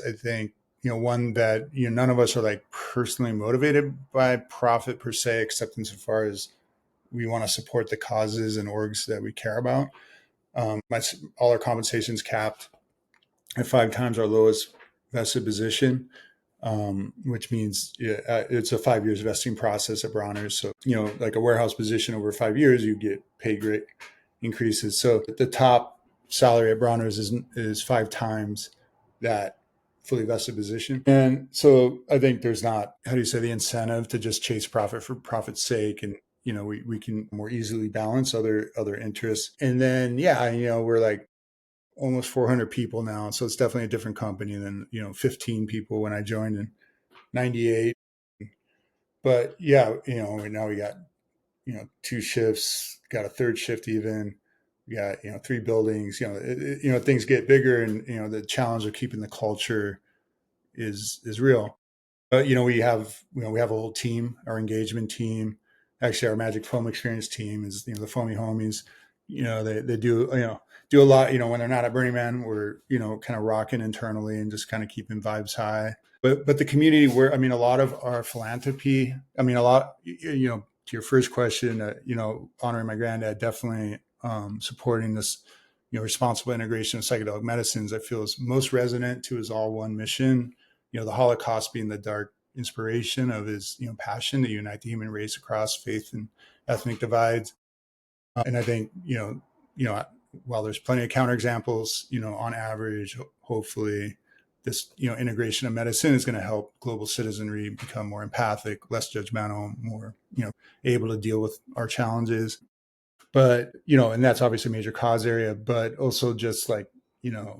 I think, one that, none of us are like personally motivated by profit per se, except insofar as we want to support the causes and orgs that we care about. All our compensation's capped at 5 times our lowest vested position, which means, yeah, it's a 5 years vesting process at Bronner. So, like a warehouse position over 5 years, you get pay grade increases. So the top salary at Bronner's is 5 times that fully vested position. And so I think there's not, how do you say, the incentive to just chase profit for profit's sake. And, we can more easily balance other interests. And then, yeah, we're like almost 400 people now. So it's definitely a different company than, 15 people when I joined in 98. But yeah, now we got, 2 shifts, got a third shift even. We got, 3 buildings, things get bigger, and, the challenge of keeping the culture is real. But, we have a whole team, our engagement team. Actually, our Magic Foam Experience team is, the Foamy Homies. They do a lot. When they're not at Burning Man, we're, kind of rocking internally and just kind of keeping vibes high. But the community, where, I mean, a lot of our philanthropy, I mean, a lot, to your first question, honoring my granddad, definitely supporting this, responsible integration of psychedelic medicines, I feel is most resonant to his all one mission. The Holocaust being the dark inspiration of his, passion to unite the human race across faith and ethnic divides. And I think, while there's plenty of counterexamples, on average, hopefully this, integration of medicine is going to help global citizenry become more empathic, less judgmental, more, able to deal with our challenges. But, and that's obviously a major cause area, but also just like,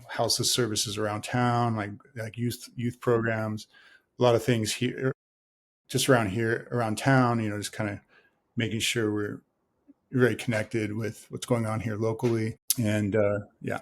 house of services around town, like youth programs, a lot of things here, just around here, around town, just kind of making sure we're very connected with what's going on here locally. And yeah.